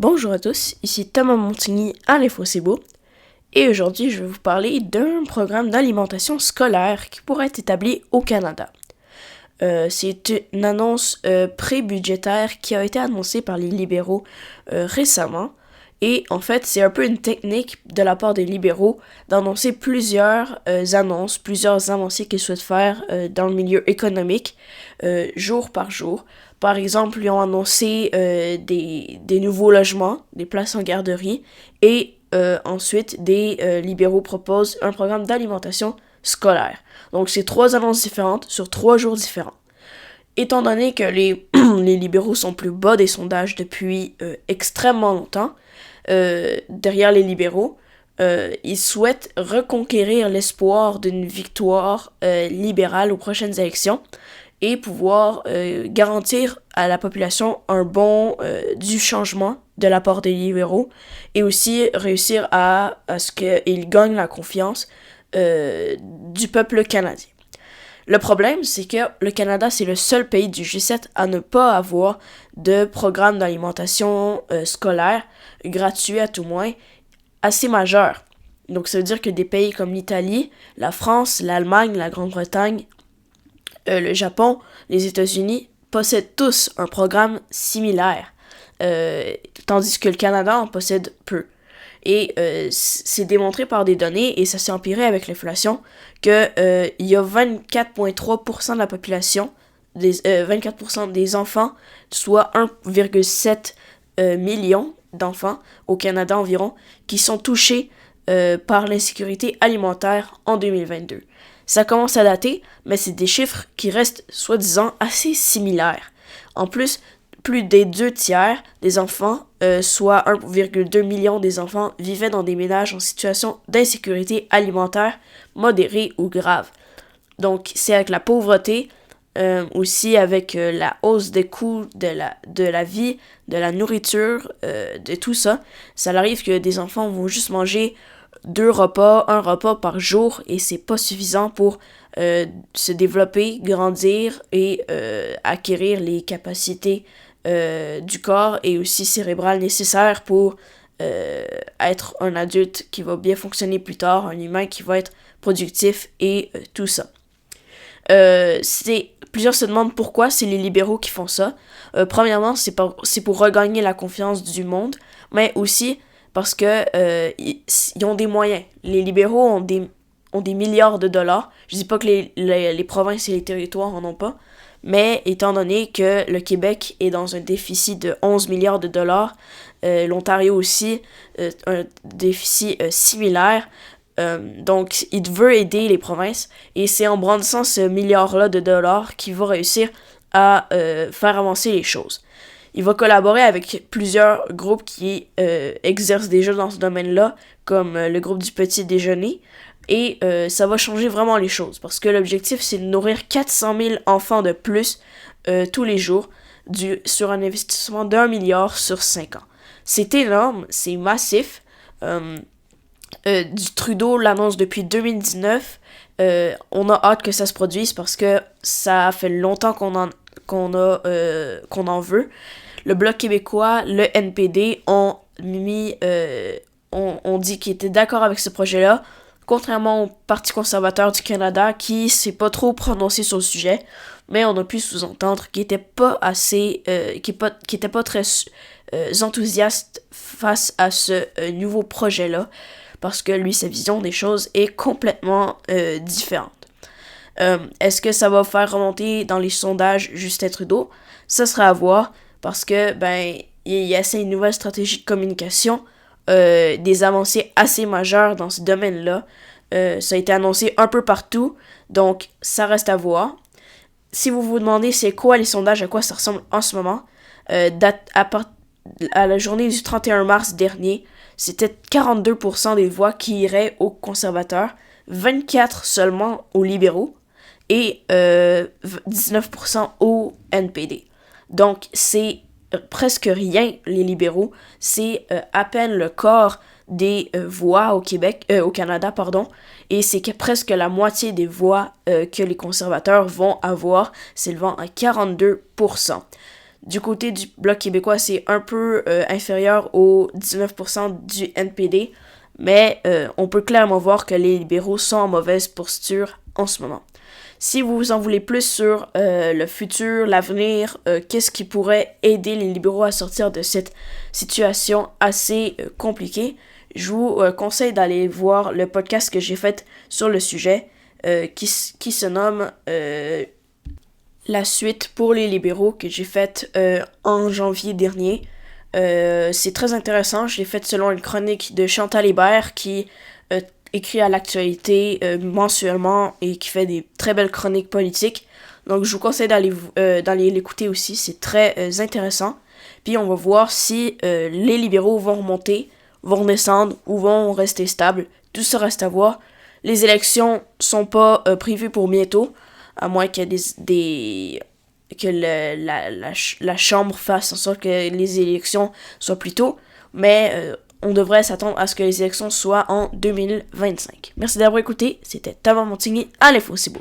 Bonjour à tous, ici Thomas Montigny à l'Info-C'est-Beau et aujourd'hui je vais vous parler d'un programme d'alimentation scolaire qui pourrait être établi au Canada. C'est une annonce pré-budgétaire qui a été annoncée par les libéraux récemment et en fait c'est un peu une technique de la part des libéraux d'annoncer plusieurs annonces, plusieurs avancées qu'ils souhaitent faire dans le milieu économique jour par jour. Par exemple, ils ont annoncé des nouveaux logements, des places en garderie, et ensuite, des libéraux proposent un programme d'alimentation scolaire. Donc, c'est 3 annonces différentes sur 3 jours différents. Étant donné que les libéraux sont plus bas des sondages depuis extrêmement longtemps, derrière les libéraux, ils souhaitent reconquérir l'espoir d'une victoire libérale aux prochaines élections et pouvoir garantir à la population un bon du changement de la part des libéraux et aussi réussir à ce qu'ils gagnent la confiance du peuple canadien. Le problème, c'est que le Canada, c'est le seul pays du G7 à ne pas avoir de programme d'alimentation scolaire, gratuit à tout moins, assez majeur. Donc ça veut dire que des pays comme l'Italie, la France, l'Allemagne, la Grande-Bretagne, le Japon, les États-Unis possèdent tous un programme similaire, tandis que le Canada en possède peu. Et c'est démontré par des données, et ça s'est empiré avec l'inflation, que il y a 24,3% de la population, 24% des enfants, soit 1,7 million d'enfants au Canada environ, qui sont touchés par l'insécurité alimentaire en 2022. Ça commence à dater, mais c'est des chiffres qui restent soi-disant assez similaires. En plus des 2/3 des enfants, soit 1,2 million des enfants, vivaient dans des ménages en situation d'insécurité alimentaire modérée ou grave. Donc, c'est avec la pauvreté, aussi avec la hausse des coûts de la vie, de la nourriture, de tout ça. Ça arrive que des enfants vont juste manger 2 repas, 1 repas par jour, et c'est pas suffisant pour se développer, grandir et acquérir les capacités du corps et aussi cérébrales nécessaires pour être un adulte qui va bien fonctionner plus tard, un humain qui va être productif et tout ça. Plusieurs se demandent pourquoi c'est les libéraux qui font ça. Premièrement, c'est pour regagner la confiance du monde, mais aussi parce que ils ont des moyens. Les libéraux ont des milliards de dollars. Je dis pas que les provinces et les territoires en ont pas, mais étant donné que le Québec est dans un déficit de 11 milliards de dollars, l'Ontario aussi, un déficit similaire, donc il veut aider les provinces, et c'est en brandissant ce milliard-là de dollars qu'il va réussir à faire avancer les choses. Il va collaborer avec plusieurs groupes qui exercent déjà dans ce domaine-là, comme le groupe du petit déjeuner, et ça va changer vraiment les choses, parce que l'objectif, c'est de nourrir 400 000 enfants de plus tous les jours, sur un investissement d'1 milliard sur 5 ans. C'est énorme, c'est massif. Trudeau l'annonce depuis 2019. On a hâte que ça se produise parce que ça fait longtemps qu'on en veut. Le Bloc québécois, le NPD ont dit qu'ils étaient d'accord avec ce projet-là, contrairement au Parti conservateur du Canada qui s'est pas trop prononcé sur le sujet, mais on a pu sous-entendre qu'il était pas assez, qu'il était pas très enthousiaste face à ce nouveau projet-là, parce que lui, sa vision des choses est complètement différente. Est-ce que ça va faire remonter dans les sondages Justin Trudeau? Ça sera à voir, parce que il essaie une nouvelle stratégie de communication, des avancées assez majeures dans ce domaine-là. Ça a été annoncé un peu partout, donc ça reste à voir. Si vous vous demandez c'est quoi les sondages, à quoi ça ressemble en ce moment, à la journée du 31 mars dernier, c'était 42% des voix qui iraient aux conservateurs, 24% seulement aux libéraux et 19% aux NPD. Donc c'est presque rien, les libéraux. C'est à peine le quart des voix au Canada, et c'est presque la moitié des voix que les conservateurs vont avoir, s'élevant à 42%. Du côté du Bloc québécois, c'est un peu inférieur aux 19% du NPD, mais on peut clairement voir que les libéraux sont en mauvaise posture en ce moment. Si vous en voulez plus sur le futur, l'avenir, qu'est-ce qui pourrait aider les libéraux à sortir de cette situation assez compliquée, je vous conseille d'aller voir le podcast que j'ai fait sur le sujet qui se nomme La suite pour les libéraux que j'ai fait en janvier dernier. C'est très intéressant, je l'ai fait selon une chronique de Chantal Hébert qui écrit à l'actualité mensuellement et qui fait des très belles chroniques politiques. Donc je vous conseille d'aller l'écouter aussi, c'est très intéressant. Puis on va voir si les libéraux vont remonter, vont redescendre ou vont rester stables. Tout ça reste à voir. Les élections sont pas prévues pour bientôt, à moins qu'il y ait que la Chambre fasse en sorte que les élections soient plus tôt. Mais on devrait s'attendre à ce que les élections soient en 2025. Merci d'avoir écouté. C'était Thomas Montigny à l'Info C'est Beau.